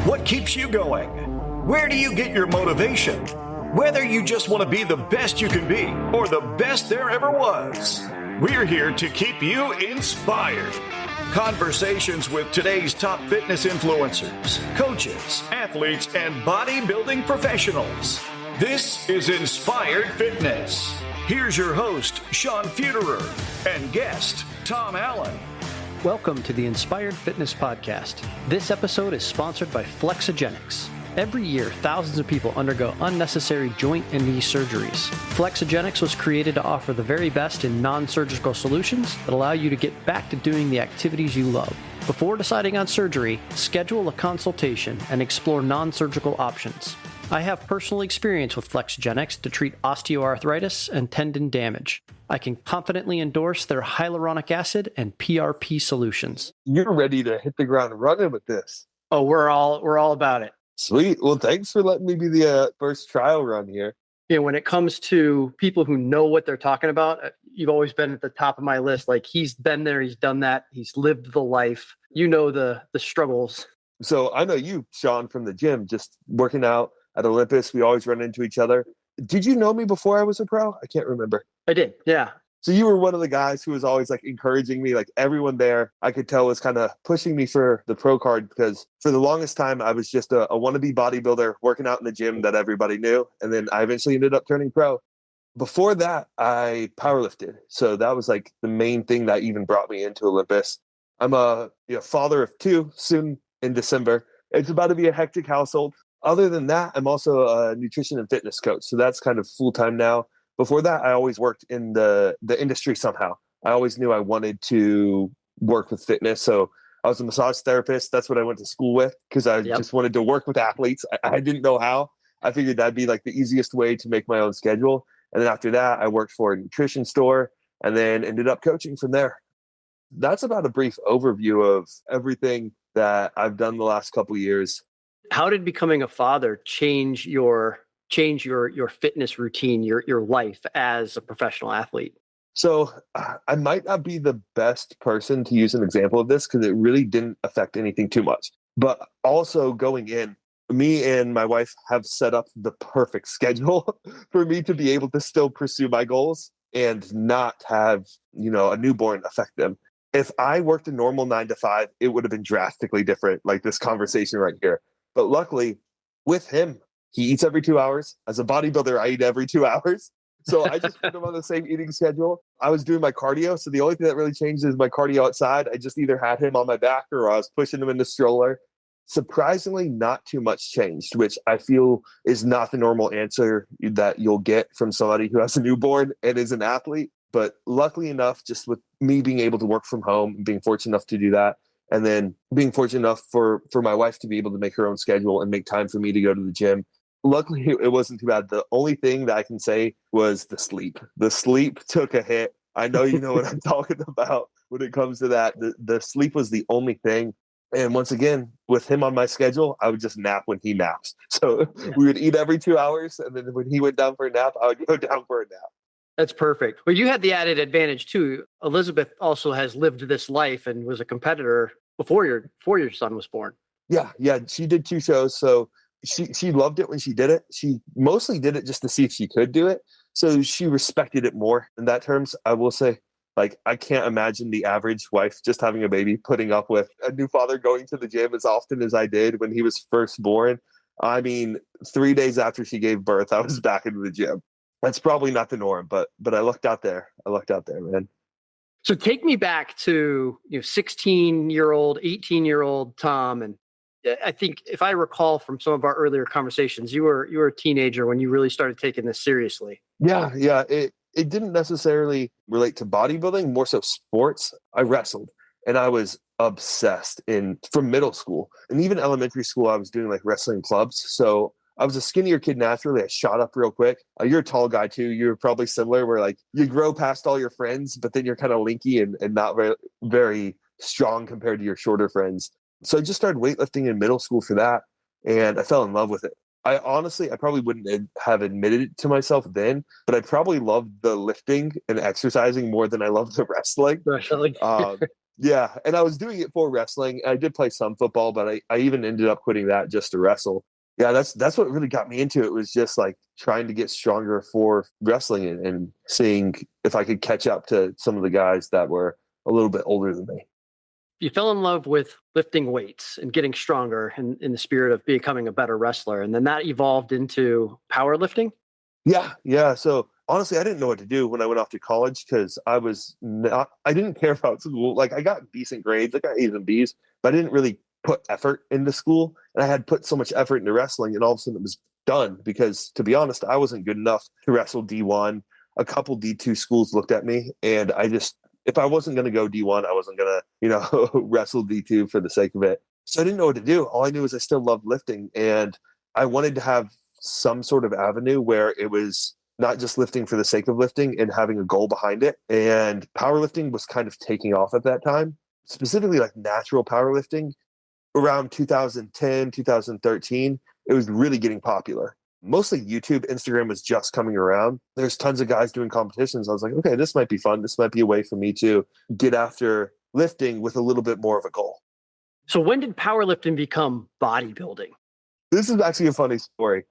What keeps you going? Where do you get your motivation? Whether you just want to be the best you can be or the best there ever was, we're here to keep you inspired. Conversations with today's top fitness influencers, coaches, athletes, and bodybuilding professionals. This is Inspired Fitness. Here's your host, Sean Feuderer, and guest, Tom Allen. Welcome to the Inspired Fitness Podcast. This episode is sponsored by Flexogenics. Every year, thousands of people undergo unnecessary joint and knee surgeries. Flexogenics was created to offer the very best in non-surgical solutions that allow you to get back to doing the activities you love. Before deciding on surgery, schedule a consultation and explore non-surgical options. I have personal experience with Flexogenics to treat osteoarthritis and tendon damage. I can confidently endorse their hyaluronic acid and PRP solutions. You're ready to hit the ground running with this. Oh, we're all about it. Sweet. Well, thanks for letting me be the first trial run here. Yeah, when it comes to people who know what they're talking about, you've always been at the top of my list. Like, he's been there, he's done that, he's lived the life. You know the struggles. So I know you, Sean, from the gym, just working out at Olympus. We always run into each other. Did you know me before I was a pro? I can't remember. I did, yeah. So you were one of the guys who was always like encouraging me, like everyone there I could tell was kind of pushing me for the pro card, because for the longest time I was just a wannabe bodybuilder working out in the gym that everybody knew. And then I eventually ended up turning pro. Before that, I powerlifted. So that was like the main thing that even brought me into Olympus. I'm a father of two soon in December. It's about to be a hectic household. Other than that, I'm also a nutrition and fitness coach. So that's kind of full-time now. Before that, I always worked in the industry somehow. I always knew I wanted to work with fitness. So I was a massage therapist. That's what I went to school with, because I just wanted to work with athletes. I didn't know how. I figured that'd be like the easiest way to make my own schedule. And then after that, I worked for a nutrition store and then ended up coaching from there. That's about a brief overview of everything that I've done the last couple of years. How did becoming a father change your fitness routine, your life as a professional athlete? So I might not be the best person to use an example of this, because it really didn't affect anything too much. But also going in, me and my wife have set up the perfect schedule for me to be able to still pursue my goals and not have, a newborn affect them. If I worked a normal 9 to 5, it would have been drastically different, like this conversation right here. But luckily, with him, he eats every 2 hours. As a bodybuilder, I eat every 2 hours. So I just put him on the same eating schedule. I was doing my cardio. So the only thing that really changed is my cardio outside. I just either had him on my back or I was pushing him in the stroller. Surprisingly, not too much changed, which I feel is not the normal answer that you'll get from somebody who has a newborn and is an athlete. But luckily enough, just with me being able to work from home, being fortunate enough to do that, and then being fortunate enough for my wife to be able to make her own schedule and make time for me to go to the gym. Luckily, it wasn't too bad. The only thing that I can say was the sleep. The sleep took a hit. I know you know what I'm talking about when it comes to that. The sleep was the only thing. And once again, with him on my schedule, I would just nap when he naps. So we would eat every 2 hours. And then when he went down for a nap, I would go down for a nap. That's perfect. Well, you had the added advantage too. Elizabeth also has lived this life and was a competitor before your son was born. Yeah. She did 2 shows. So she loved it when she did it. She mostly did it just to see if she could do it. So she respected it more in that terms. I will say, like, I can't imagine the average wife just having a baby, putting up with a new father going to the gym as often as I did when he was first born. I mean, 3 days after she gave birth, I was back into the gym. That's probably not the norm, but I lucked out there. Man. So take me back to 16-year-old, 18-year-old Tom, and I think if I recall from some of our earlier conversations, you were a teenager when you really started taking this seriously. Yeah. It didn't necessarily relate to bodybuilding, more so sports. I wrestled and I was obsessed from middle school, and even elementary school. I was doing like wrestling clubs. So I was a skinnier kid naturally. I shot up real quick. You're a tall guy too. You're probably similar, where like you grow past all your friends, but then you're kind of linky and not very, very strong compared to your shorter friends. So I just started weightlifting in middle school for that, and I fell in love with it. I probably wouldn't have admitted it to myself then, but I probably loved the lifting and exercising more than I loved the wrestling. Yeah, and I was doing it for wrestling. I did play some football, but I even ended up quitting that just to wrestle. Yeah, that's what really got me into it, was just like trying to get stronger for wrestling and seeing if I could catch up to some of the guys that were a little bit older than me. You fell in love with lifting weights and getting stronger in the spirit of becoming a better wrestler. And then that evolved into powerlifting. Yeah. So honestly, I didn't know what to do when I went off to college because I didn't care about school. Like I got decent grades, I got A's and B's, but I didn't really put effort into school. And I had put so much effort into wrestling, and all of a sudden it was done because, to be honest, I wasn't good enough to wrestle D1. A couple D2 schools looked at me, and if I wasn't going to go D1, I wasn't going to, wrestle D2 for the sake of it. So I didn't know what to do. All I knew was I still loved lifting, and I wanted to have some sort of avenue where it was not just lifting for the sake of lifting and having a goal behind it. And powerlifting was kind of taking off at that time, specifically like natural powerlifting. Around 2010, 2013, it was really getting popular. Mostly YouTube, Instagram was just coming around. There's tons of guys doing competitions. I was like, okay, this might be fun. This might be a way for me to get after lifting with a little bit more of a goal. So when did powerlifting become bodybuilding? This is actually a funny story.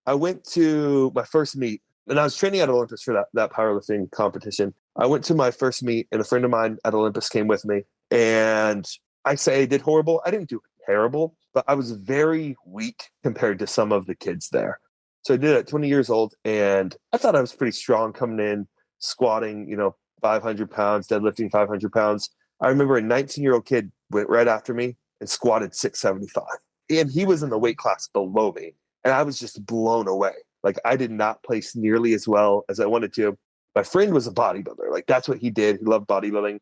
I went to my first meet, and I was training at Olympus for that powerlifting competition. I went to my first meet, and a friend of mine at Olympus came with me. And I say I did horrible. I didn't do terrible, but I was very weak compared to some of the kids there. So I did it at 20 years old, and I thought I was pretty strong coming in, squatting, 500 pounds, deadlifting 500 pounds. I remember a 19-year-old kid went right after me and squatted 675. And he was in the weight class below me. And I was just blown away. Like I did not place nearly as well as I wanted to. My friend was a bodybuilder. Like that's what he did. He loved bodybuilding.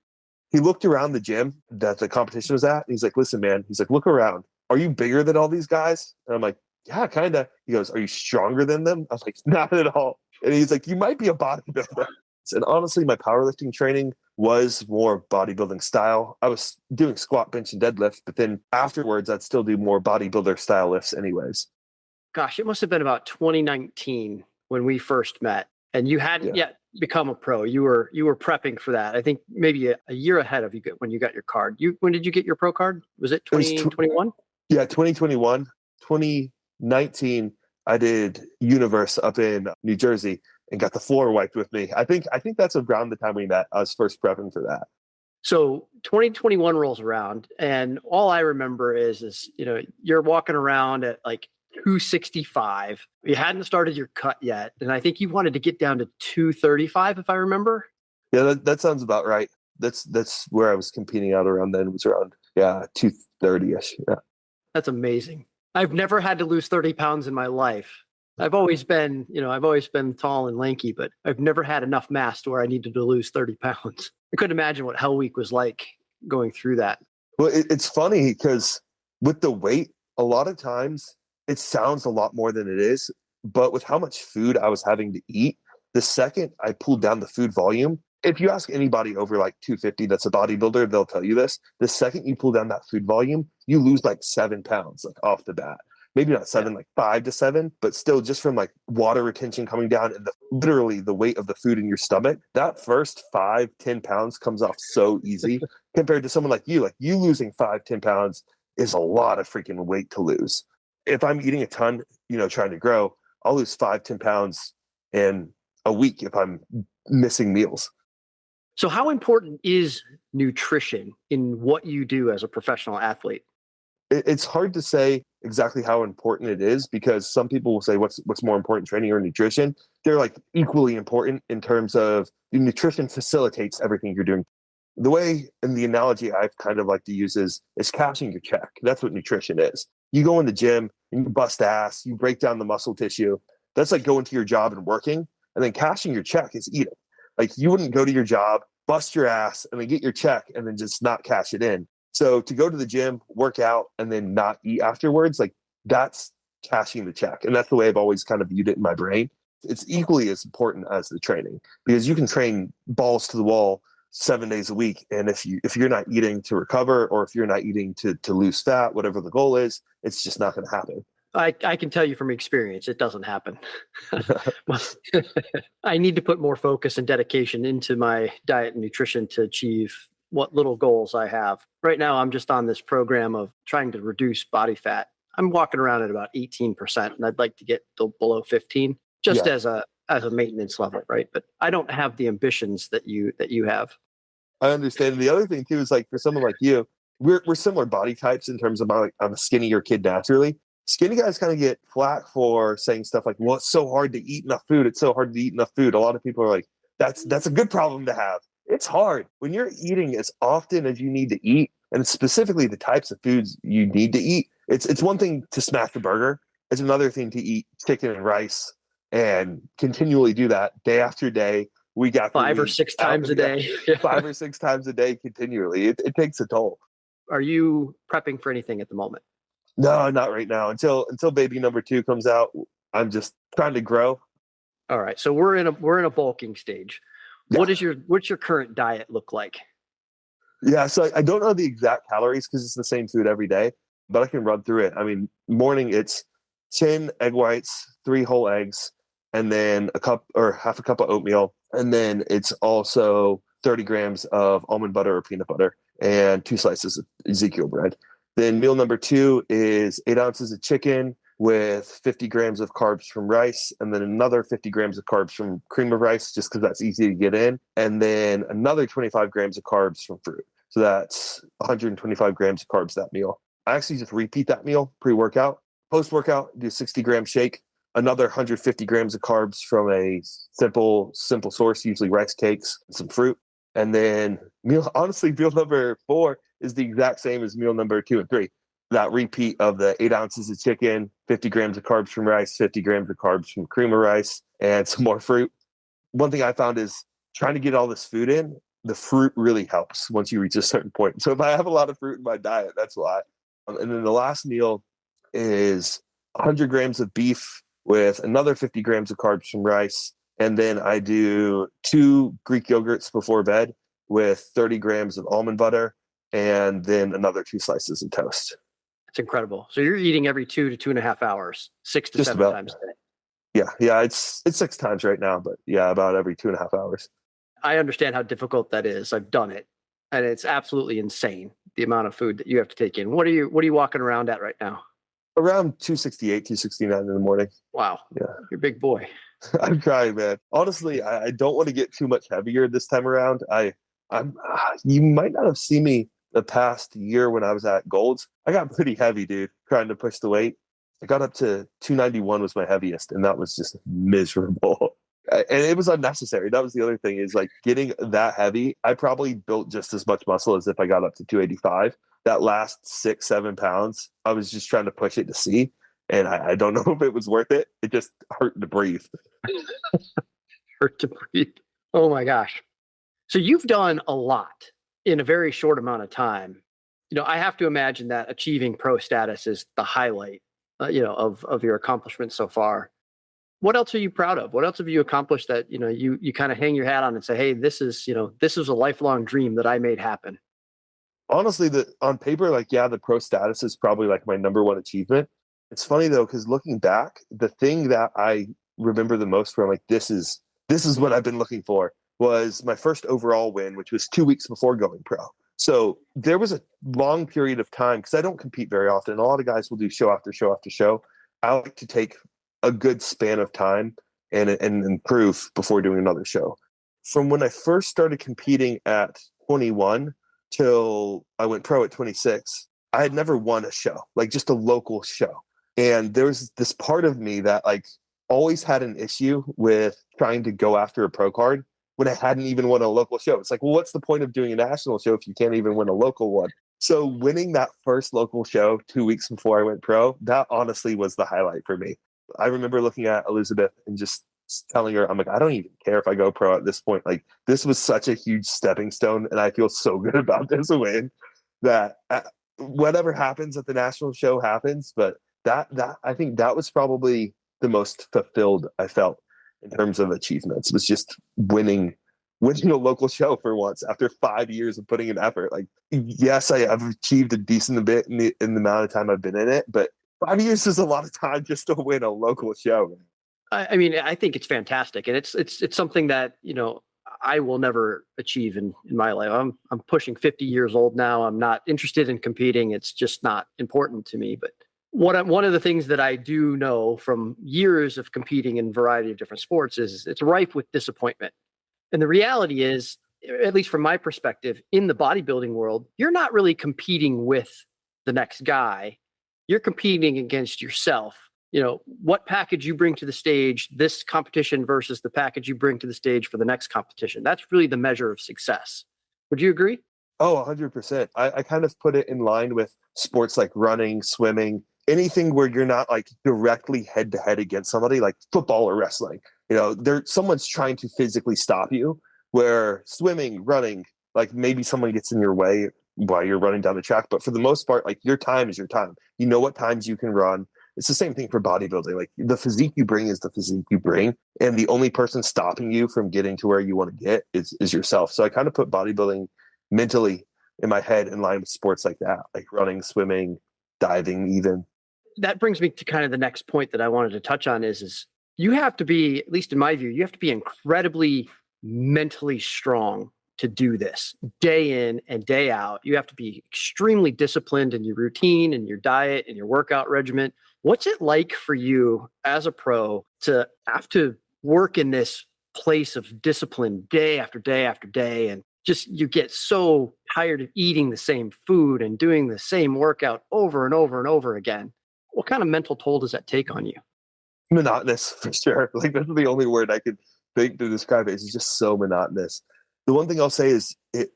He looked around the gym that the competition was at. And he's like, listen, man, he's like, look around. Are you bigger than all these guys? And I'm like, yeah, kind of. He goes, are you stronger than them? I was like, not at all. And he's like, you might be a bodybuilder. And honestly, my powerlifting training was more bodybuilding style. I was doing squat, bench, and deadlift, but then afterwards, I'd still do more bodybuilder style lifts anyways. Gosh, it must have been about 2019 when we first met, and you hadn't yet become a pro. You were prepping for that. I think maybe a year ahead of you when you got your card. When did you get your pro card? Was it 2021? Yeah, 2021. 2019, I did Universe up in New Jersey and got the floor wiped with me. I think that's around the time we met. I was first prepping for that. So 2021 rolls around, and all I remember is you're walking around at like 265. You hadn't started your cut yet, and I think you wanted to get down to 235, if I remember. Yeah, that sounds about right. That's where I was competing out around then. It was around 230ish. Yeah, that's amazing. I've never had to lose 30 pounds in my life. I've always been tall and lanky, but I've never had enough mass to where I needed to lose 30 pounds. I couldn't imagine what Hell Week was like going through that. Well, it's funny because with the weight, a lot of times it sounds a lot more than it is, but with how much food I was having to eat, the second I pulled down the food volume, if you ask anybody over like 250 that's a bodybuilder, they'll tell you this. The second you pull down that food volume, you lose like 7 pounds, like off the bat. Maybe not 7, like 5 to 7, but still just from like water retention coming down and literally the weight of the food in your stomach, that first 5-10 pounds comes off so easy compared to someone like you. Like you losing 5-10 pounds is a lot of freaking weight to lose. If I'm eating a ton, trying to grow, I'll lose 5-10 pounds in a week if I'm missing meals. So how important is nutrition in what you do as a professional athlete? It's hard to say exactly how important it is because some people will say what's more important, training or nutrition. They're like equally important in terms of nutrition facilitates everything you're doing. The way and the analogy I've kind of like to use is cashing your check. That's what nutrition is. You go in the gym and you bust ass, you break down the muscle tissue. That's like going to your job and working. And then cashing your check is eating. Like you wouldn't go to your job, bust your ass, and then get your check and then just not cash it in. So to go to the gym, work out, and then not eat afterwards, like that's cashing the check. And that's the way I've always kind of viewed it in my brain. It's equally as important as the training because you can train balls to the wall 7 days a week. And if you're not eating to recover or if you're not eating to lose fat, whatever the goal is, it's just not going to happen. I can tell you from experience, it doesn't happen. I need to put more focus and dedication into my diet and nutrition to achieve what little goals I have. Right now, I'm just on this program of trying to reduce body fat. I'm walking around at about 18%, and I'd like to get below 15, just Yeah. as a maintenance level, right? But I don't have the ambitions that you have. I understand. And the other thing too is like for someone like you, we're similar body types in terms of like I'm a skinnier kid naturally. Skinny guys kind of get flack for saying stuff like, "Well, it's so hard to eat enough food. It's so hard to eat enough food." A lot of people are like, "That's a good problem to have." It's hard when you're eating as often as you need to eat, and specifically the types of foods you need to eat. It's one thing to smash a burger. It's another thing to eat chicken and rice and continually do that day after day, week after Five or week, six times a day. 5 or 6 times a day continually. It takes a toll. Are you prepping for anything at the moment? No, not right now. Until baby number 2 comes out, I'm just trying to grow. All right. So we're in a bulking stage. Yeah. What's your current diet look like? Yeah, so I don't know the exact calories because it's the same food every day, but I can run through it. I mean, morning it's 10 egg whites, 3 whole eggs, and then a cup or half a cup of oatmeal. And then it's also 30 grams of almond butter or peanut butter and 2 slices of Ezekiel bread. Then meal number 2 is 8 ounces of chicken with 50 grams of carbs from rice, and then another 50 grams of carbs from cream of rice, just because that's easy to get in. And then another 25 grams of carbs from fruit. So that's 125 grams of carbs that meal. I actually just repeat that meal pre-workout. Post-workout, do a 60-gram shake, another 150 grams of carbs from a simple source, usually rice cakes and some fruit. And then meal number 4 is the exact same as meal number 2 and 3. That repeat of the 8 ounces of chicken, 50 grams of carbs from rice, 50 grams of carbs from cream of rice, and some more fruit. One thing I found is trying to get all this food in, the fruit really helps once you reach a certain point. So if I have a lot of fruit in my diet, that's why. And then the last meal is 100 grams of beef with another 50 grams of carbs from rice. And then I do 2 Greek yogurts before bed with 30 grams of almond butter and then another 2 slices of toast. It's incredible. So you're eating every 2 to 2.5 hours, 6 to Just 7 about. times a day. Yeah. It's 6 times right now, but yeah, about every 2.5 hours. I understand how difficult that is. I've done it, and it's absolutely insane the amount of food that you have to take in. What are you walking around at right now? Around 268, 269 in the morning. Wow. Yeah. You're a big boy. I'm trying, man. Honestly, I don't want to get too much heavier this time around. You might not have seen me the past year when I was at Gold's. I got pretty heavy, dude, trying to push the weight. I got up to 291 was my heaviest, and that was just miserable. And it was unnecessary. That was the other thing, is like getting that heavy. I probably built just as much muscle as if I got up to 285. That last 6-7 pounds, I was just trying to push it to see. And I don't know if it was worth it. It just hurt to breathe. Hurt to breathe. Oh my gosh. So you've done a lot in a very short amount of time. I have to imagine that achieving pro status is the highlight, of your accomplishments so far. What else are you proud of? What else have you accomplished that, you kind of hang your hat on and say, hey, this is a lifelong dream that I made happen? Honestly, on paper, the pro status is probably like my number one achievement. It's funny though, because looking back, the thing that I remember the most where I'm like, this is what I've been looking for, was my first overall win, which was 2 weeks before going pro. So there was a long period of time, because I don't compete very often. A lot of guys will do show after show after show. I like to take a good span of time and improve before doing another show. From when I first started competing at 21 till I went pro at 26, I had never won a show, like just a local show. And there was this part of me that always had an issue with trying to go after a pro card when I hadn't even won a local show. It's like, well, what's the point of doing a national show if you can't even win a local one? So winning that first local show 2 weeks before I went pro, that honestly was the highlight for me. I remember looking at Elizabeth and just telling her, I'm like, I don't even care if I go pro at this point. Like, this was such a huge stepping stone, and I feel so good about this win that whatever happens at the national show happens. But that I think that was probably the most fulfilled I felt in terms of achievements, was just winning a local show for once after 5 years of putting in effort. Like, yes, I've achieved a decent bit in the amount of time I've been in it, but 5 years is a lot of time just to win a local show. I mean, I think it's fantastic, and it's something that I will never achieve in my life. I'm pushing 50 years old now. I'm not interested in competing. It's just not important to me. But one of the things that I do know from years of competing in a variety of different sports is it's rife with disappointment. And the reality is, at least from my perspective, in the bodybuilding world, you're not really competing with the next guy. You're competing against yourself. What package you bring to the stage, this competition versus the package you bring to the stage for the next competition. That's really the measure of success. Would you agree? Oh, 100%. I kind of put it in line with sports like running, swimming, anything where you're not like directly head to head against somebody, like football or wrestling. Someone's trying to physically stop you, where swimming, running, like maybe someone gets in your way while you're running down the track. But for the most part, like your time is your time. You know what times you can run. It's the same thing for bodybuilding. Like the physique you bring is the physique you bring. And the only person stopping you from getting to where you want to get is yourself. So I kind of put bodybuilding mentally in my head in line with sports like that, like running, swimming, diving even. That brings me to kind of the next point that I wanted to touch on is you have to be, at least in my view, you have to be incredibly mentally strong to do this day in and day out. You have to be extremely disciplined in your routine and your diet and your workout regimen. What's it like for you as a pro to have to work in this place of discipline day after day after day? And just you get so tired of eating the same food and doing the same workout over and over and over again. What kind of mental toll does that take on you? Monotonous, for sure. Like that's the only word I could think to describe it. It's just so monotonous. The one thing I'll say is it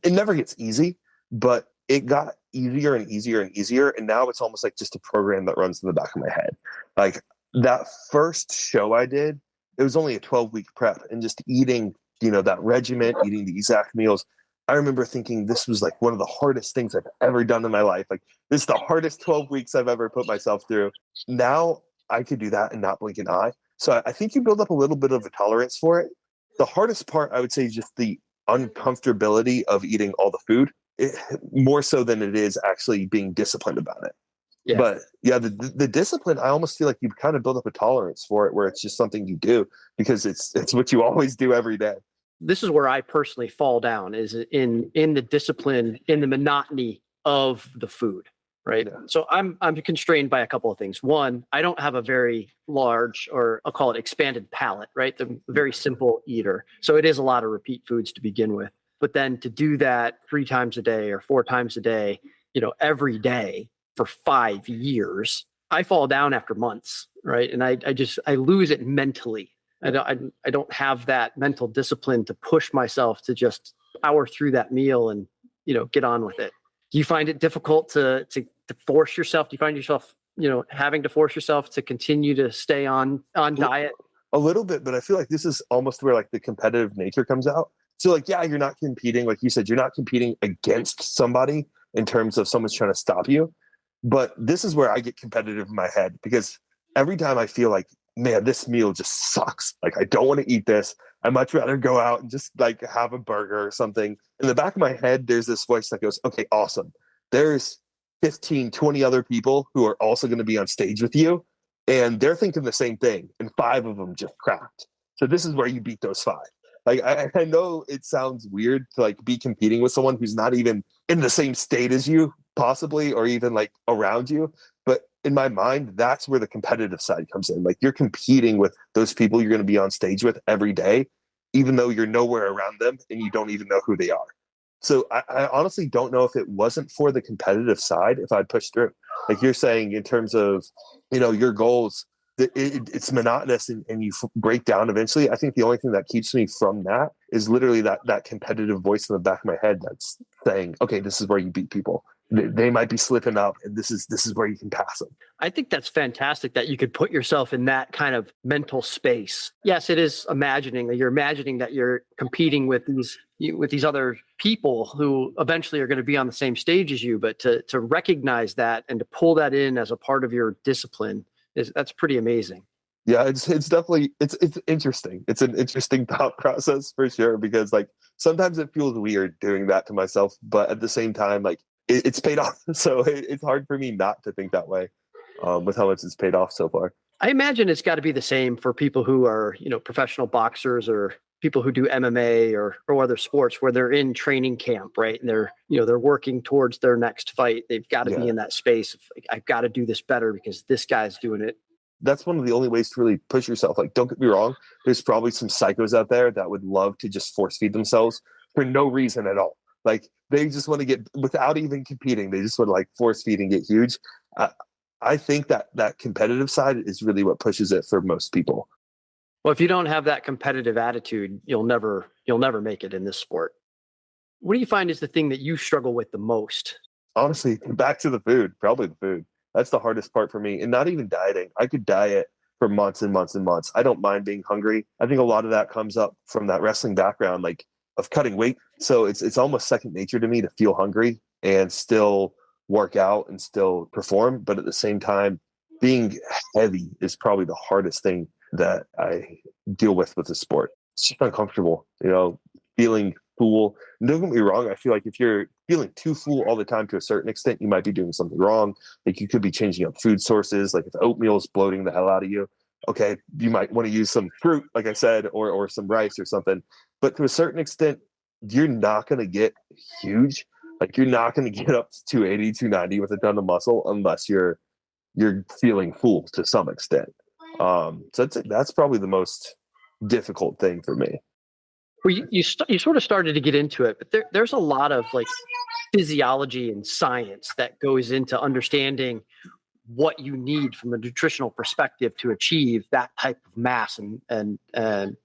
never gets easy, but it got easier and easier and easier. And now it's almost like just a program that runs in the back of my head. Like that first show I did, it was only a 12-week prep, and just eating, that regiment, eating the exact meals. I remember thinking this was like one of the hardest things I've ever done in my life. Like this is the hardest 12 weeks I've ever put myself through. Now I could do that and not blink an eye. So I think you build up a little bit of a tolerance for it. The hardest part, I would say, is just the uncomfortability of eating all the food, more so than it is actually being disciplined about it. Yeah. But yeah, the discipline, I almost feel like you kind of build up a tolerance for it, where it's just something you do because it's what you always do every day. This is where I personally fall down, is in the discipline, in the monotony of the food. Right. Yeah. So I'm constrained by a couple of things. One, I don't have a very large, or I'll call it expanded palate, right? I'm a very simple eater. So it is a lot of repeat foods to begin with. But then to do that 3 times a day or 4 times a day, every day for 5 years, I fall down after months. Right. And I lose it mentally. I don't have that mental discipline to push myself to just power through that meal and, get on with it. Do you find it difficult to force yourself? Do you find yourself, having to force yourself to continue to stay on diet? A little bit, but I feel like this is almost where like the competitive nature comes out. So like, yeah, you're not competing. Like you said, you're not competing against somebody in terms of someone's trying to stop you. But this is where I get competitive in my head, because every time I feel like, man, this meal just sucks. Like I don't want to eat this. I'd much rather go out and just like have a burger or something. In the back of my head, there's this voice that goes, okay, awesome. There's 15, 20 other people who are also going to be on stage with you, and they're thinking the same thing, and 5 of them just cracked. So this is where you beat those 5. Like I know it sounds weird to like be competing with someone who's not even in the same state as you, possibly, or even like around you. But in my mind, that's where the competitive side comes in. Like you're competing with those people you're going to be on stage with every day, even though you're nowhere around them and you don't even know who they are. So I honestly don't know if it wasn't for the competitive side, if I'd push through. Like you're saying, in terms of, your goals, it's monotonous and you break down eventually. I think the only thing that keeps me from that is literally that competitive voice in the back of my head that's saying, okay, this is where you beat people. They might be slipping up, and this is where you can pass them. I think that's fantastic that you could put yourself in that kind of mental space. Yes, it is imagining that you're competing with these other people who eventually are going to be on the same stage as you, but to recognize that and to pull that in as a part of your discipline that's pretty amazing. Yeah, it's definitely it's interesting. It's an interesting thought process for sure, because like sometimes it feels weird doing that to myself, but at the same time, like it's paid off. So it's hard for me not to think that way with how much it's paid off so far. I imagine it's got to be the same for people who are, professional boxers or people who do MMA or other sports where they're in training camp, right? And they're working towards their next fight. They've got to be in that space of like, I've got to do this better because this guy's doing it. That's one of the only ways to really push yourself. Like, don't get me wrong, there's probably some psychos out there that would love to just force feed themselves for no reason at all. Like, they just want to get, without even competing, they just want to like force feed and get huge. I think that competitive side is really what pushes it for most people. Well, if you don't have that competitive attitude, you'll never make it in this sport. What do you find is the thing that you struggle with the most? Honestly, back to the food, probably the food. That's the hardest part for me. And not even dieting. I could diet for months and months and months. I don't mind being hungry. I think a lot of that comes up from that wrestling background, like of cutting weight. So it's almost second nature to me to feel hungry and still work out and still perform. But at the same time, being heavy is probably the hardest thing that I deal with the sport. It's just uncomfortable, feeling full. And don't get me wrong, I feel like if you're feeling too full all the time to a certain extent, you might be doing something wrong. Like you could be changing up food sources. Like if oatmeal is bloating the hell out of you, okay, you might want to use some fruit, like I said, or some rice or something. But to a certain extent, you're not going to get huge. Like you're not going to get up to 280, 290 with a ton of muscle unless you're feeling full to some extent. So that's probably the most difficult thing for me. Well, you sort of started to get into it, but there's a lot of like physiology and science that goes into understanding what you need from a nutritional perspective to achieve that type of mass and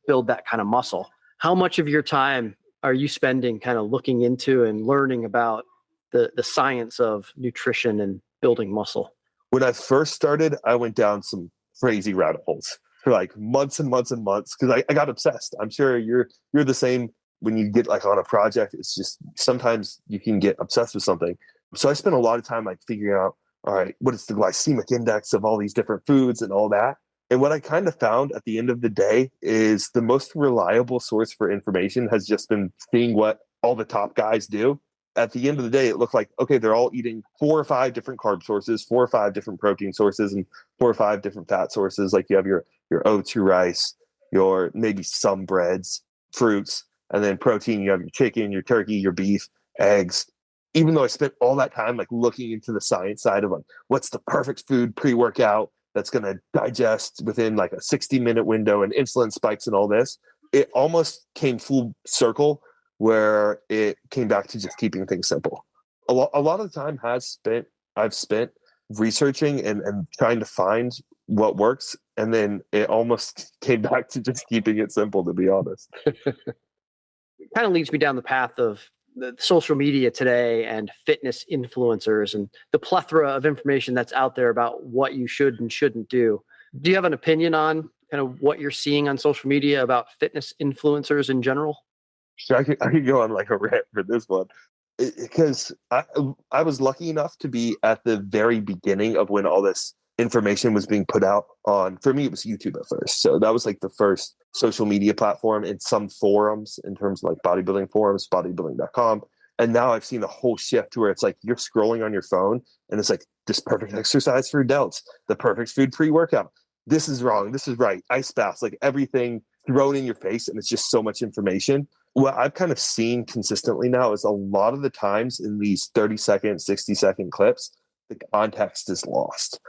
build that kind of muscle. How much of your time are you spending kind of looking into and learning about the science of nutrition and building muscle? When I first started, I went down some crazy rabbit holes for like months and months and months because I got obsessed. I'm sure you're the same when you get like on a project. It's just sometimes you can get obsessed with something. So I spent a lot of time like figuring out, all right, what is the glycemic index of all these different foods and all that. And what I kind of found at the end of the day is the most reliable source for information has just been seeing what all the top guys do. At the end of the day, it looked like, okay, they're all eating 4 or 5 different carb sources, 4 or 5 different protein sources, and 4 or 5 different fat sources. Like you have your oats, your rice, your maybe some breads, fruits, and then protein. You have your chicken, your turkey, your beef, eggs. Even though I spent all that time like looking into the science side of like what's the perfect food pre-workout that's going to digest within like a 60-minute window and insulin spikes and all this, it almost came full circle where it came back to just keeping things simple. A lot of the time I've spent researching and trying to find what works, and then it almost came back to just keeping it simple, to be honest. It kind of leads me down the path of the social media today and fitness influencers and the plethora of information that's out there about what you should and shouldn't do. Do you have an opinion on kind of what you're seeing on social media about fitness influencers in general? So I could go on like a rant for this one because I was lucky enough to be at the very beginning of when all this information was being put out on. For me, it was YouTube at first. So that was like the first social media platform in some forums in terms of like bodybuilding forums, bodybuilding.com. And now I've seen the whole shift to where it's like you're scrolling on your phone and it's like this perfect exercise for delts, the perfect food pre-workout. This is wrong. This is right. Ice baths, like everything thrown in your face. And it's just so much information. What I've kind of seen consistently now is a lot of the times in these 30-second, 60-second clips, the context is lost.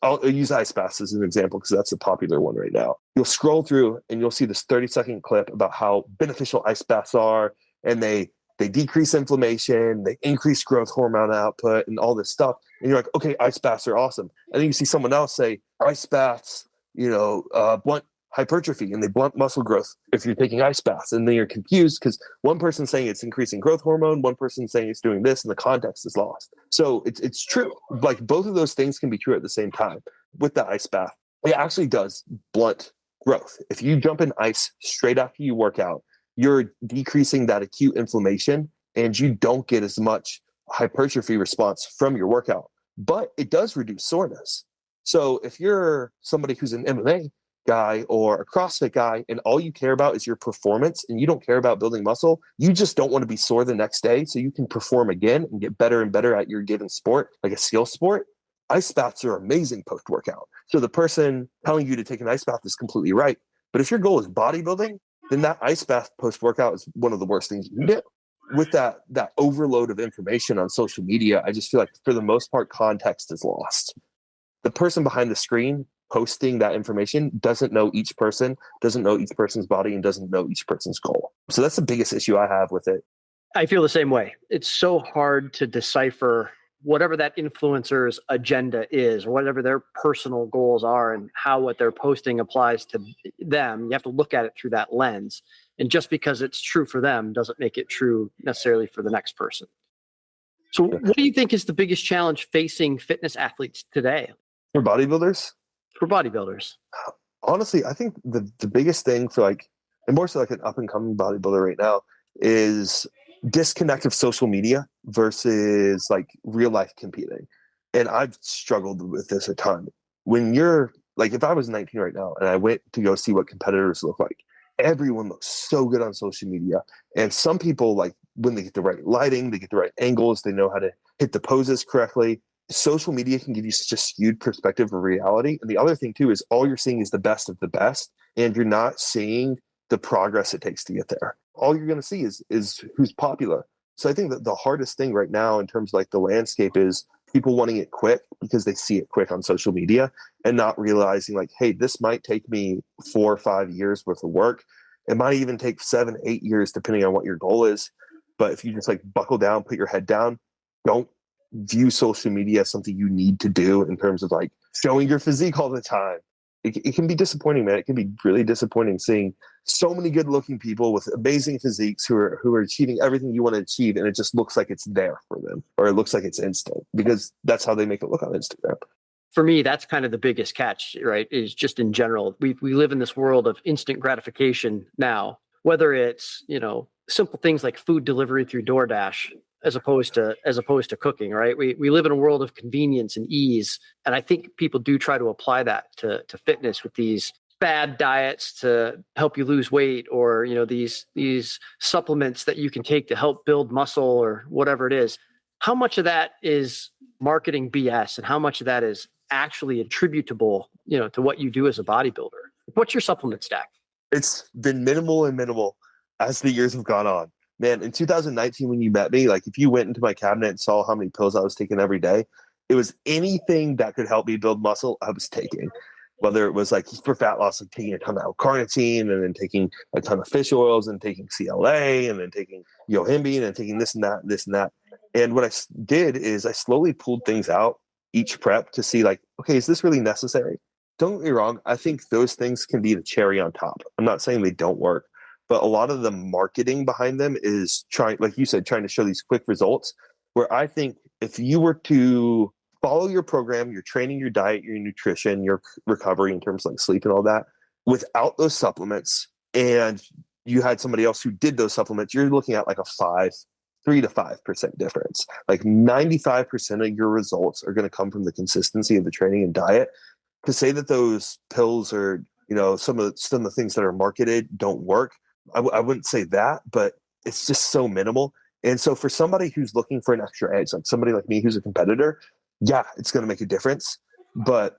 I'll use ice baths as an example because that's a popular one right now. You'll scroll through and you'll see this 30-second clip about how beneficial ice baths are, and they decrease inflammation, they increase growth hormone output, and all this stuff. And you're like, okay, ice baths are awesome. And then you see someone else say, ice baths, blunt hypertrophy and they blunt muscle growth if you're taking ice baths. And then you're confused because one person's saying it's increasing growth hormone, one person's saying it's doing this, and the context is lost. So it's true. Like both of those things can be true at the same time. With the ice bath, it actually does blunt growth. If you jump in ice straight after you work out, you're decreasing that acute inflammation and you don't get as much hypertrophy response from your workout, but it does reduce soreness. So if you're somebody who's an MMA guy or a CrossFit guy and all you care about is your performance and you don't care about building muscle, you just don't want to be sore the next day so you can perform again and get better and better at your given sport, like a skill sport, ice baths are amazing post-workout. So the person telling you to take an ice bath is completely right. But if your goal is bodybuilding, then that ice bath post-workout is one of the worst things you can do. With that overload of information on social media, I just feel like for the most part, context is lost. The person behind the screen posting that information doesn't know each person, doesn't know each person's body, and doesn't know each person's goal. So that's the biggest issue I have with it. I feel the same way. It's so hard to decipher whatever that influencer's agenda is, or whatever their personal goals are, and how what they're posting applies to them. You have to look at it through that lens. And just because it's true for them doesn't make it true necessarily for the next person. So what do you think is the biggest challenge facing fitness athletes today? For bodybuilders? For bodybuilders. Honestly, I think the biggest thing for and more so like an up and coming bodybuilder right now, is disconnect of social media versus like real life competing. And I've struggled with this a ton. When you're like, if I was 19 right now and I went to go see what competitors look like, everyone looks so good on social media. And some people, like when they get the right lighting, they get the right angles, they know how to hit the poses correctly. Social media can give you such a skewed perspective of reality. And the other thing too is all you're seeing is the best of the best, and you're not seeing the progress it takes to get there. All you're going to see is who's popular. So I think that the hardest thing right now in terms of like the landscape is people wanting it quick because they see it quick on social media and not realizing like, hey, this might take me 4 or 5 years worth of work. It might even take 7, 8 years, depending on what your goal is. But if you just like buckle down, put your head down, don't view social media as something you need to do in terms of like showing your physique all the time. It can be disappointing, man. It can be really disappointing seeing so many good looking people with amazing physiques who are achieving everything you want to achieve, and it just looks like it's there for them, or it looks like it's instant, because that's how they make it look on Instagram. For me, that's kind of the biggest catch, right? Is just in general, we live in this world of instant gratification now, whether it's, simple things like food delivery through DoorDash, as opposed to cooking, right? We live in a world of convenience and ease. And I think people do try to apply that to fitness with these fad diets to help you lose weight, or, these supplements that you can take to help build muscle or whatever it is. How much of that is marketing BS, and how much of that is actually attributable, to what you do as a bodybuilder? What's your supplement stack? It's been minimal as the years have gone on. Man, in 2019, when you met me, like if you went into my cabinet and saw how many pills I was taking every day, it was anything that could help me build muscle, I was taking. Whether it was like for fat loss, like taking a ton of L-carnitine, and then taking a ton of fish oils, and taking CLA, and then taking yohimbine, and taking this and that, this and that. And what I did is I slowly pulled things out each prep to see like, okay, is this really necessary? Don't get me wrong. I think those things can be the cherry on top. I'm not saying they don't work, but a lot of the marketing behind them is trying, like you said, trying to show these quick results, where I think if you were to follow your program, your training, your diet, your nutrition, your recovery in terms of like sleep and all that, without those supplements, and you had somebody else who did those supplements, you're looking at like a 3 to 5% difference. Like 95% of your results are going to come from the consistency of the training and diet. To say that those pills or, some of the things that are marketed don't work, I wouldn't say that, but it's just so minimal. And so for somebody who's looking for an extra edge, like somebody like me who's a competitor, yeah, it's going to make a difference. But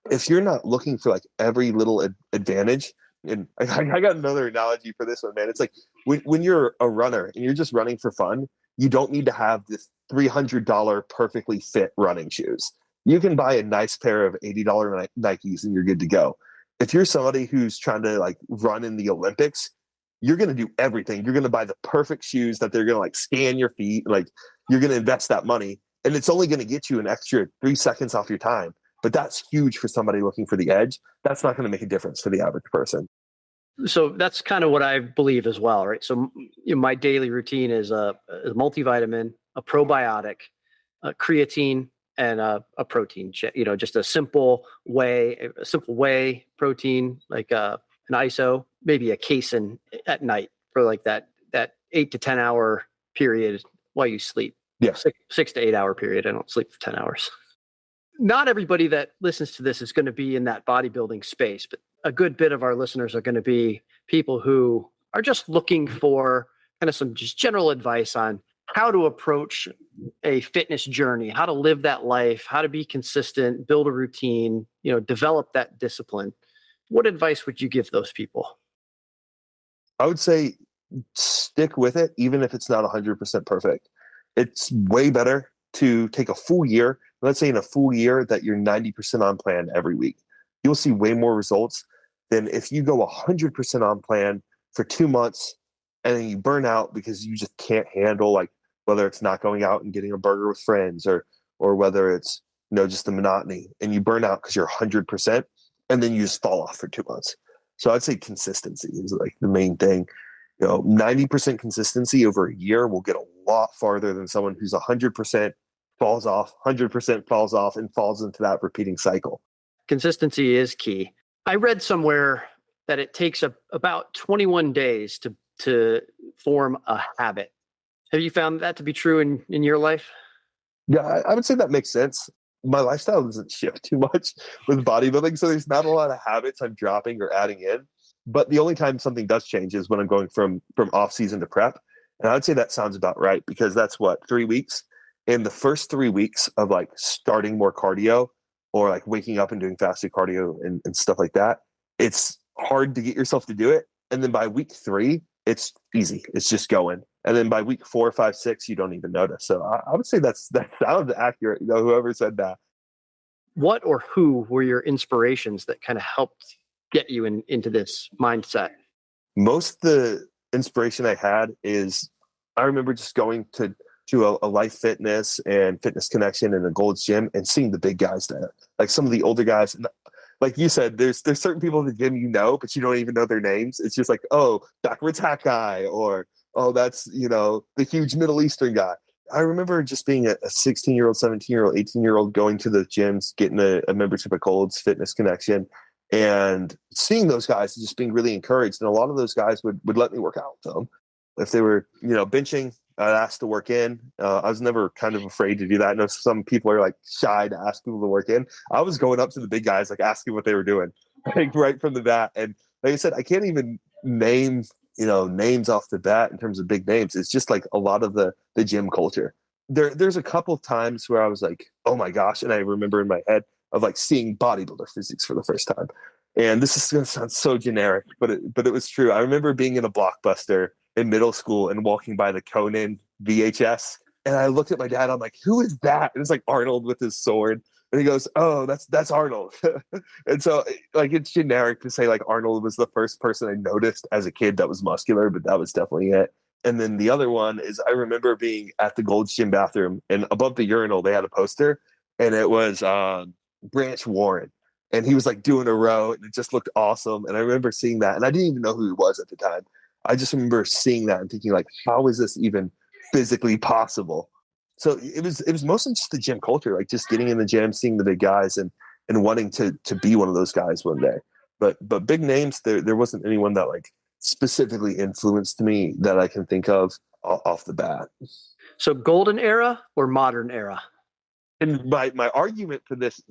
if you're not looking for like every little advantage, and I got another analogy for this one, man. It's like when you're a runner and you're just running for fun, you don't need to have this $300 perfectly fit running shoes. You can buy a nice pair of $80 Nikes and you're good to go. If you're somebody who's trying to like run in the Olympics, you're going to do everything. You're going to buy the perfect shoes that they're going to like scan your feet. Like you're going to invest that money, and it's only going to get you an extra 3 seconds off your time. But that's huge for somebody looking for the edge. That's not going to make a difference for the average person. So that's kind of what I believe as well, right? So my daily routine is a multivitamin, a probiotic, a creatine, and a protein. Just a simple whey protein, like an ISO, maybe a casein at night for like that 8 to 10 hour period while you sleep. Yeah, 6 to 8 hour period. I don't sleep for 10 hours. Not everybody that listens to this is going to be in that bodybuilding space, but a good bit of our listeners are going to be people who are just looking for kind of some just general advice on how to approach a fitness journey, how to live that life, how to be consistent, build a routine, develop that discipline. What advice would you give those people? I would say stick with it, even if it's not 100% perfect. It's way better to take a full year. Let's say in a full year that you're 90% on plan every week. You'll see way more results than if you go 100% on plan for 2 months and then you burn out because you just can't handle, like, whether it's not going out and getting a burger with friends, or whether it's, just the monotony, and you burn out because you're 100% and then you just fall off for 2 months. So I'd say consistency is like the main thing. 90% consistency over a year will get a lot farther than someone who's 100% falls off, 100% falls off, and falls into that repeating cycle. Consistency is key. I read somewhere that it takes about 21 days to form a habit. Have you found that to be true in your life? Yeah, I would say that makes sense. My lifestyle doesn't shift too much with bodybuilding, so there's not a lot of habits I'm dropping or adding in. But the only time something does change is when I'm going from off season to prep. And I would say that sounds about right, because that's 3 weeks. In the first 3 weeks of like starting more cardio, or like waking up and doing fasted cardio and stuff like that, it's hard to get yourself to do it. And then by week 3, it's easy. It's just going. And then by week 4, 5, 6, you don't even notice. So I would say that sounds accurate. Whoever said that. What or who were your inspirations that kind of helped get you into this mindset? Most of the inspiration I had is, I remember just going to a Life Fitness and Fitness Connection and a Gold's Gym and seeing the big guys there, like some of the older guys. And like you said, there's certain people in the gym, but you don't even know their names. It's just like, oh, backwards hat guy, or oh, that's the huge Middle Eastern guy. I remember just being a 16-year-old, 17-year-old, 18-year-old going to the gyms, getting a membership at Gold's Fitness Connection, and seeing those guys and just being really encouraged. And a lot of those guys would let me work out with them. If they were, benching, I'd ask to work in. I was never kind of afraid to do that. I know some people are like shy to ask people to work in. I was going up to the big guys, like asking what they were doing, like right from the bat. And like I said, I can't even name, names off the bat in terms of big names. It's just like a lot of the gym culture. There's a couple of times where I was like, oh my gosh. And I remember in my head of like seeing bodybuilder physiques for the first time. And this is going to sound so generic, but it was true. I remember being in a Blockbuster in middle school and walking by the Conan VHS. And I looked at my dad. I'm like, who is that? And it's like Arnold with his sword. And he goes, oh, that's Arnold. And so like, it's generic to say like Arnold was the first person I noticed as a kid that was muscular, but that was definitely it. And then the other one is, I remember being at the Gold's Gym bathroom, and above the urinal, they had a poster, and it was Branch Warren. And he was like doing a row, and it just looked awesome. And I remember seeing that, and I didn't even know who he was at the time. I just remember seeing that and thinking like, how is this even physically possible? So it was mostly just the gym culture, like just getting in the gym, seeing the big guys, and wanting to be one of those guys one day. But big names, there wasn't anyone that like specifically influenced me that I can think of off the bat. So golden era or modern era? And my argument for this,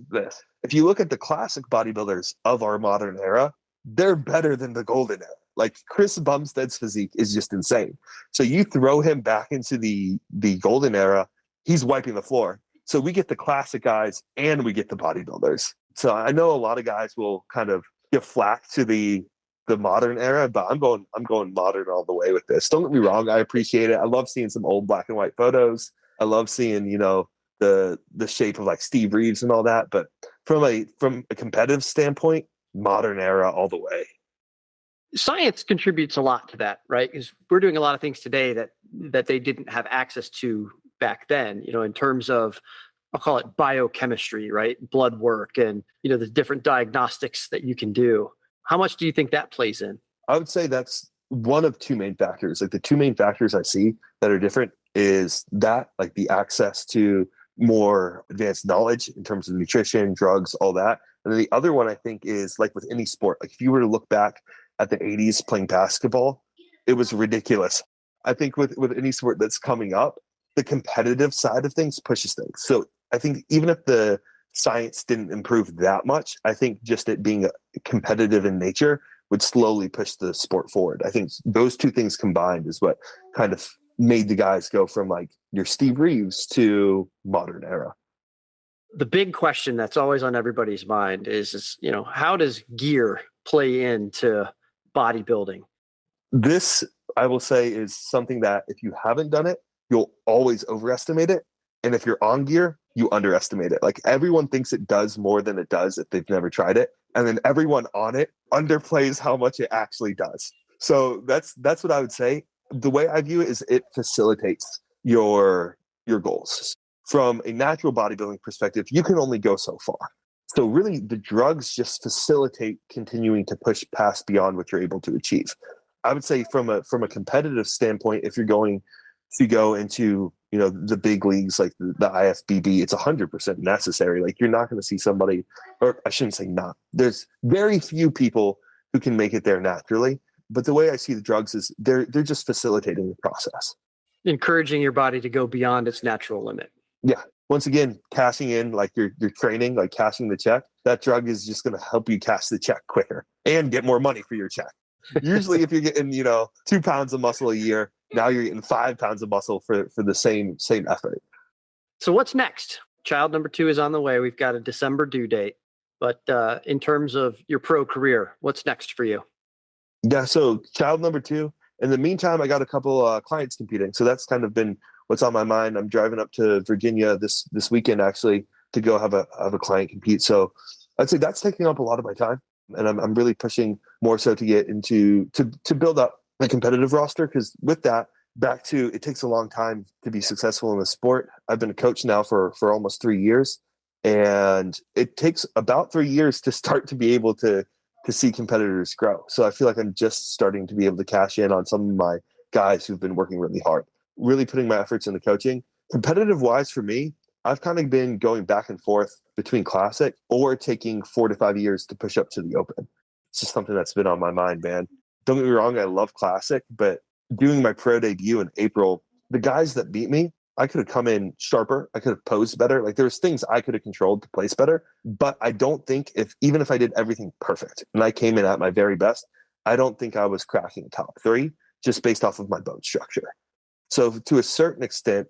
if you look at the classic bodybuilders of our modern era, they're better than the golden era. Like Chris Bumstead's physique is just insane. So you throw him back into the golden era, he's wiping the floor. So we get the classic guys and we get the bodybuilders. So I know a lot of guys will kind of give flack to the modern era, but I'm going modern all the way with this. Don't get me wrong, I appreciate it. I love seeing some old black and white photos. I love seeing, the shape of like Steve Reeves and all that. But from a competitive standpoint, modern era all the way. Science contributes a lot to that, right? Because we're doing a lot of things today that they didn't have access to back then, in terms of, I'll call it biochemistry, right? Blood work and, the different diagnostics that you can do. How much do you think that plays in? I would say that's one of two main factors. Like the two main factors I see that are different is that, like the access to more advanced knowledge in terms of nutrition, drugs, all that. And then the other one I think is like with any sport, like if you were to look back at the 80s playing basketball, it was ridiculous. I think with any sport that's coming up, the competitive side of things pushes things. So I think even if the science didn't improve that much, I think just it being competitive in nature would slowly push the sport forward. I think those two things combined is what kind of made the guys go from like your Steve Reeves to modern era. The big question that's always on everybody's mind is how does gear play into bodybuilding? This, I will say, is something that if you haven't done it, you'll always overestimate it. And if you're on gear, you underestimate it. Like everyone thinks it does more than it does if they've never tried it. And then everyone on it underplays how much it actually does. So that's what I would say. The way I view it is it facilitates your goals. From a natural bodybuilding perspective, you can only go so far. So really the drugs just facilitate continuing to push past beyond what you're able to achieve. I would say from a competitive standpoint, if you go into, you know, the big leagues like the IFBB, it's 100% necessary. Like you're not going to see somebody, or I shouldn't say not. There's very few people who can make it there naturally. But the way I see the drugs is they're just facilitating the process. Encouraging your body to go beyond its natural limit. Yeah. Once again, cashing in, like you're training, like cashing the check, that drug is just going to help you cash the check quicker and get more money for your check. Usually if you're getting, 2 pounds of muscle a year, now you're getting 5 pounds of muscle for the same effort. So what's next? Child number 2 is on the way. We've got a December due date. But in terms of your pro career, what's next for you? Yeah, so child number 2. In the meantime, I got a couple clients competing. So that's kind of been what's on my mind. I'm driving up to Virginia this weekend, actually, to go have a client compete. So I'd say that's taking up a lot of my time. And I'm really pushing more so to get into to build up a competitive roster, because with that, back to it takes a long time to be successful in the sport. I've been a coach now for almost 3 years, and it takes about 3 years to start to be able to see competitors grow. So I feel like I'm just starting to be able to cash in on some of my guys who've been working really hard, really putting my efforts into coaching. Competitive wise for me, I've kind of been going back and forth between classic or taking 4 to 5 years to push up to the open. It's just something that's been on my mind, man. Don't get me wrong, I love classic, but doing my pro debut in April, the guys that beat me, I could have come in sharper. I could have posed better. Like there's things I could have controlled to place better, but I don't think even if I did everything perfect and I came in at my very best, I don't think I was cracking top 3 just based off of my bone structure. So to a certain extent,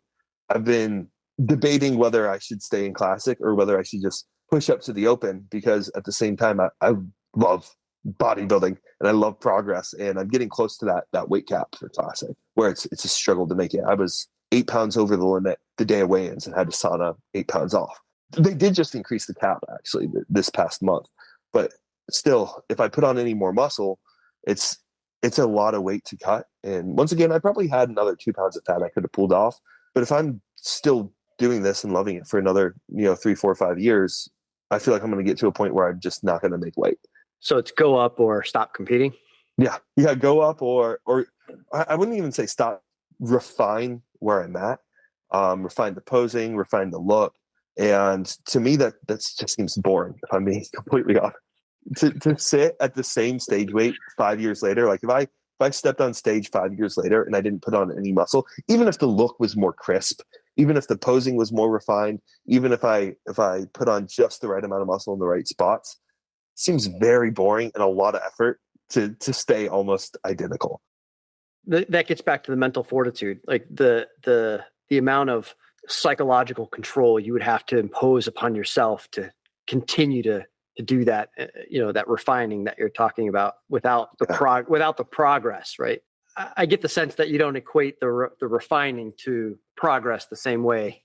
I've been debating whether I should stay in classic or whether I should just push up to the open, because at the same time, I love bodybuilding and I love progress, and I'm getting close to that weight cap for classic, where it's a struggle to make it. I was 8 pounds over the limit the day of weigh-ins and had to sauna 8 pounds off. They did just increase the cap actually this past month, but still, if I put on any more muscle, it's a lot of weight to cut. And once again, I probably had another 2 pounds of fat I could have pulled off. But if I'm still doing this and loving it for another 3, 4, 5 years, I feel like I'm going to get to a point where I'm just not going to make weight. So it's go up or stop competing? Yeah, go up or I wouldn't even say stop. Refine where I'm at, refine the posing, refine the look. And to me, that just seems boring, if I'm being completely honest. To sit at the same stage weight 5 years later, like if I stepped on stage 5 years later and I didn't put on any muscle, even if the look was more crisp, even if the posing was more refined, even if I put on just the right amount of muscle in the right spots, seems very boring and a lot of effort to stay almost identical. That gets back to the mental fortitude, like the amount of psychological control you would have to impose upon yourself to continue to do that, that refining that you're talking about without the progress, right? I get the sense that you don't equate the refining to progress the same way.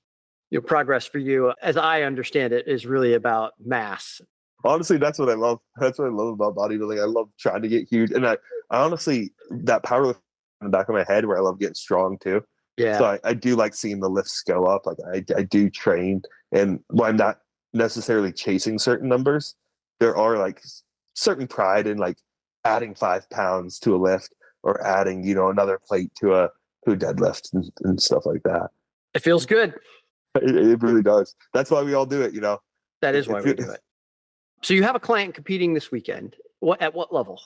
Progress for you, as I understand it, is really about mass. Honestly, that's what I love. That's what I love about bodybuilding. I love trying to get huge, and I honestly, that power in the back of my head where I love getting strong too. Yeah. So I do like seeing the lifts go up. Like I do train, and while I'm not necessarily chasing certain numbers, there are like certain pride in like adding 5 pounds to a lift or adding, another plate to a deadlift and stuff like that. It feels good. It really does. That's why we all do it, That is why we do it. So you have a client competing this weekend. At what level?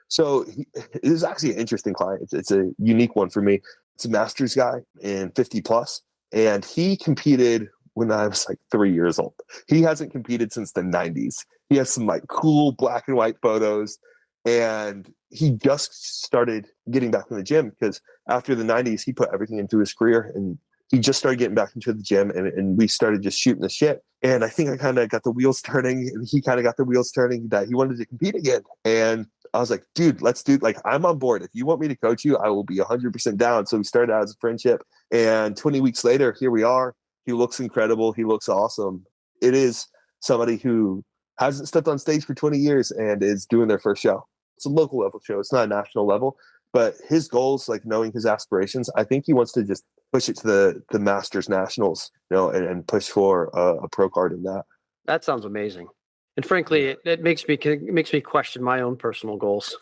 So it is actually an interesting client. It's a unique one for me. It's a master's guy in 50 plus, and he competed when I was like 3 years old. He hasn't competed since the 90s. He has some like cool black and white photos, and he just started getting back in the gym because after the 90s, he put everything into his career and he just started getting back into the gym, and we started just shooting the shit. And I think I kind of got the wheels turning, and he kind of got the wheels turning that he wanted to compete again. And I was like, dude, let's do, like, I'm on board. If you want me to coach you, I will be 100% down. So we started out as a friendship, and 20 weeks later, here we are. He looks incredible. He looks awesome. It is somebody who hasn't stepped on stage for 20 years and is doing their first show. It's a local level show. It's not a national level, but his goals, like knowing his aspirations, I think he wants to just push it to the Masters Nationals, and push for a pro card in that. That sounds amazing. And frankly, it makes me question my own personal goals.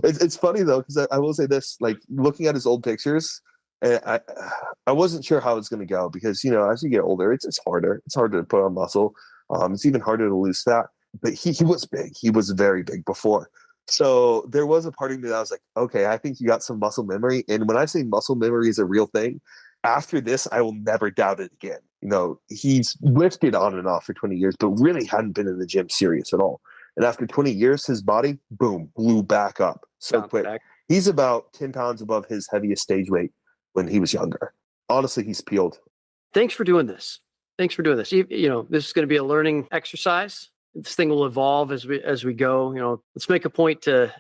It's funny though, because I will say this, like looking at his old pictures, I wasn't sure how it's going to go because, as you get older, it's harder. It's harder to put on muscle. It's even harder to lose fat. But he was big. He was very big before. So there was a part of me that I was like, okay, I think you got some muscle memory. And when I say muscle memory is a real thing, after this, I will never doubt it again. He's lifted on and off for 20 years, but really hadn't been in the gym serious at all. And after 20 years, his body, boom, blew back up so quick. He's about 10 pounds above his heaviest stage weight when he was younger. Honestly, he's peeled. Thanks for doing this. This is going to be a learning exercise. This thing will evolve as we go. Let's make a point to,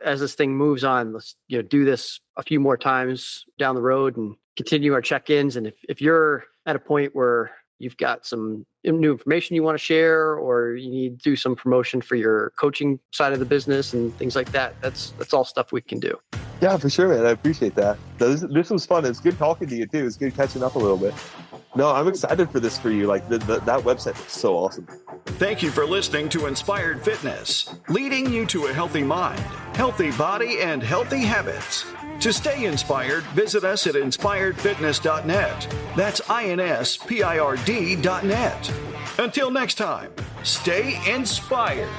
as this thing moves on, let's, do this a few more times down the road and continue our check-ins. And if you're at a point where you've got some new information you want to share, or you need to do some promotion for your coaching side of the business and things like that, that's all stuff we can do. Yeah, for sure, man. I appreciate that. This was fun. It's good talking to you too. It's good catching up a little bit. No, I'm excited for this for you. Like that website is so awesome. Thank you for listening to Inspired Fitness, leading you to a healthy mind, healthy body, and healthy habits. To stay inspired, visit us at inspiredfitness.net. That's INSPIRD.net. Until next time, stay inspired.